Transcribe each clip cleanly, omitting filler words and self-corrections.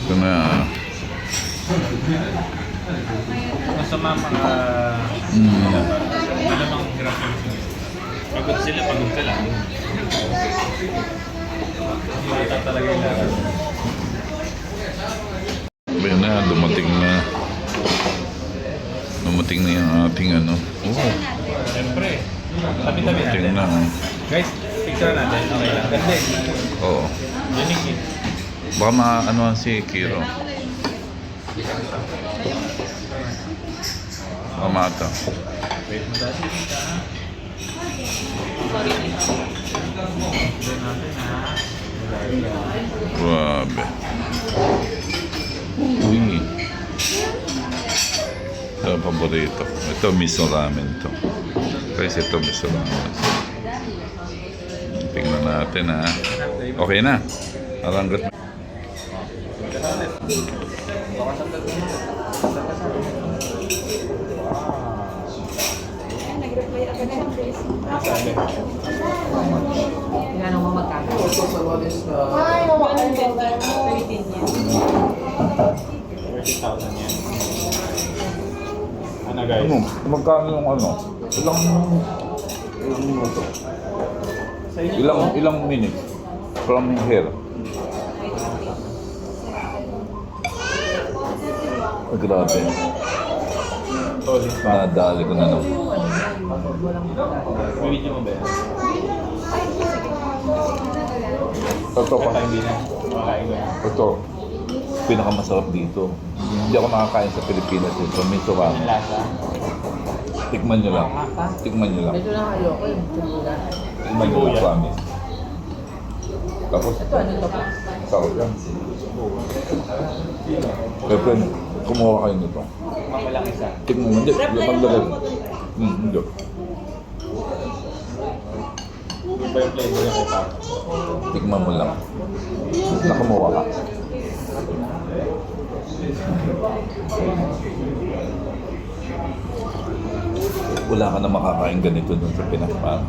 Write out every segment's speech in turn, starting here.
Ito na. Masama mga... Malamang hirap yung sinis. Pagod sila, pagod ka lang. Mata talaga yung lahat. Ayan na, dumating na. Dumating na yung ating ano. Oh, Siyempre. Tabi-tabi dumating natin. na. Guys, picture natin. Okay lang. Ganda eh. Oo. Unique eh. Baka maanoan si Kiro. Mamata. Wait mo dati. Ganda natin ha. Grabe. Uy. Ito ang paborito. Ito miso ramen to. Guys, ito miso ramen. Tingnan natin ha. Okay na. Aranggot. Gano'n mo magkano? 30,000 yan. Ano guys? Ano? Magkano yung ano? Ilang minuto? Ilang minutes from here? Oh, grabe. Nadali ko na naman. May video mo ba yan? Ito pa. Hindi na. Makain ko na. Ito. Pinakamasarap dito. Hindi ako nakakain sa Pilipinas ito. Miso Yung ramen. lasa. Tikman nyo lang. Tikman nyo lang. Medyo lang ayoko yung tumulan. Tikman nyo lang, promise. Tapos, Ito ano to pa? sarap yan. Kaya pwede, kumuha kayo nito. Mamalang isa. Tikman mo. Hindi, yung pagdagal. Hindi. Yung ba yung flavor yung kita? Tikman mo lang. Nakumuha ka. Wala ka na makakain ganito dun sa Pinas pa.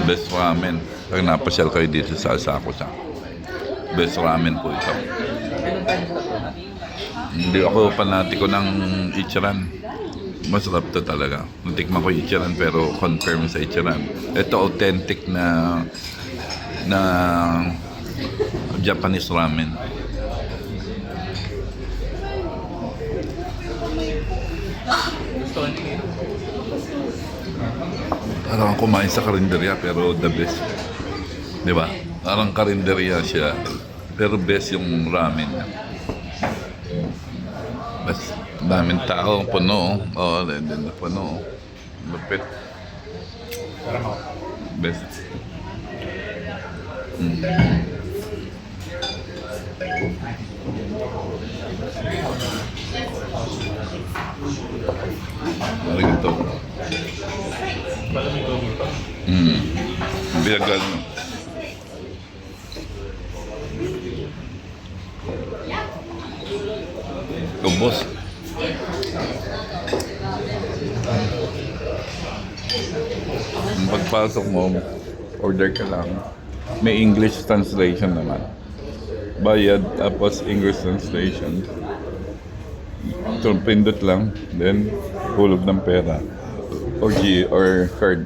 Best ramen. Pag napasyal kayo dito sa Asakusa. Best ramen po ito. Ilan tayo sa to? Hindi ako panatiko ng Ichiran. Masarap to talaga. Natikman ko yung Ichiran pero confirm sa Ichiran. Ito authentic na Japanese ramen. Gusto ko niya. Parang kumain sa karinderya pero the best. Di ba? Parang karinderya siya. Pero best yung ramen niya. Best. Daming tao, puno. Oo, din na puno. Lupit. Para mo. Best. Parang ito. Wala may gogi pa. Biyagal no. Ubos. Ang pagpasok mo, order ka lang. May English translation naman. Bayad, tapos English translation. So, pindot lang, then hulog ng pera. Or card.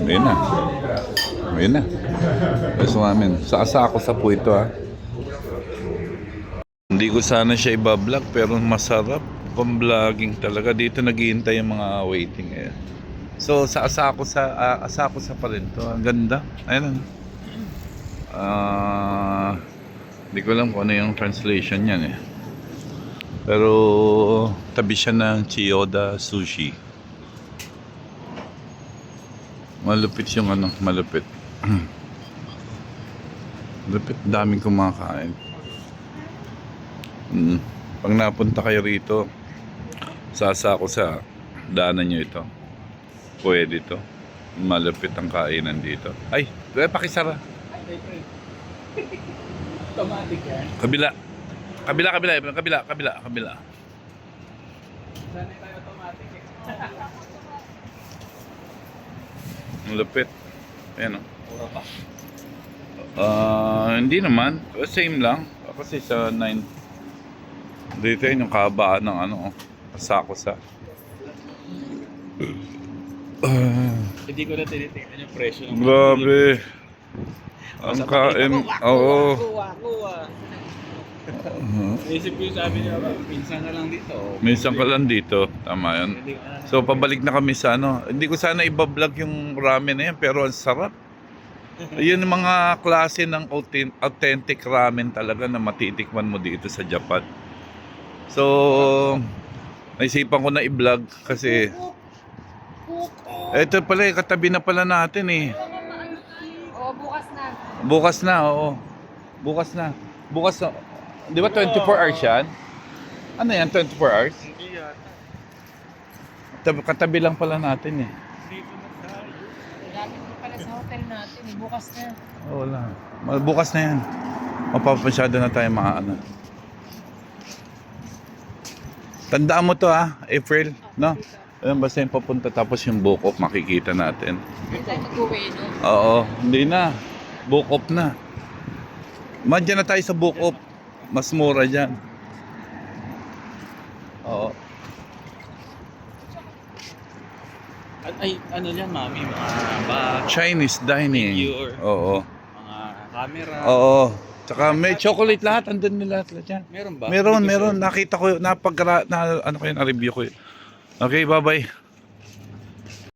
Ayun na. Ayun na. Gusto namin. Sa Asako sa po ito ha. Hindi ko sana siya ibablog pero masarap. Pang-vlogging talaga. Dito naghihintay yung mga waiting eh. So sa Asako sa pa rin to. Ang ganda. Ayun. Hindi ko alam kung ano yung translation yan eh. Pero tabi siya ng Chiyoda Sushi. Malupit yung ano, malupit. Malupit, daming kumakain. Pag napunta kayo rito, sasako sa daanan nyo ito. Pwede ito. Malupit ang kainan dito. Ay, pakisara. Automatic yan. Kabila. Kabila. Sanay tayo automatic eh. Ang lupit. Ayan o. Mura pa. Hindi naman. Same lang. Kasi sa 9. Dito yun yung kabaan ng ano. Sako sa. Hindi ko na tinitingnan yung presyo ng Grabe. Ang kain. Oo. Kuha. Naisip ko yung sabi niya, pinsan ka lang dito. Minsan ka lang dito. Tama yun. So, pabalik na kami sa ano. Hindi ko sana ibablog yung ramen na yan, pero ang sarap. Yun yung mga klase ng authentic ramen talaga na matitikman mo dito sa Japan. So, naisipan ko na i-vlog kasi ito pala, katabi na pala natin eh. Oo, bukas na. Bukas na, oo. Bukas na. Bukas na. Di ba 24 hours yan? Ano yan, 24 hours? Hindi yata. Katabi lang pala natin eh. Dito na tayo. Gamit mo pala sa hotel natin. Bukas na. Oo lang. Bukas na yan. Mapapasyado na tayo mga ano. Tandaan mo to ha, April, no? Ayun, basta yung papunta tapos yung book off makikita natin. Hindi tayo mag-uwi, no? Oo, hindi na. Book off na. Madyan na tayo sa book off. Mas mura dyan. Oo. Ay, ano yan, mami? Mga bag, Chinese dining. Figure. Oo. mga camera. Oo. Tsaka may chocolate lahat. Andun nila dyan. Meron ba? Meron, Hindi ko meron. sure. Nakita ko, ano ko yun, na-review ko yun. Okay, bye-bye.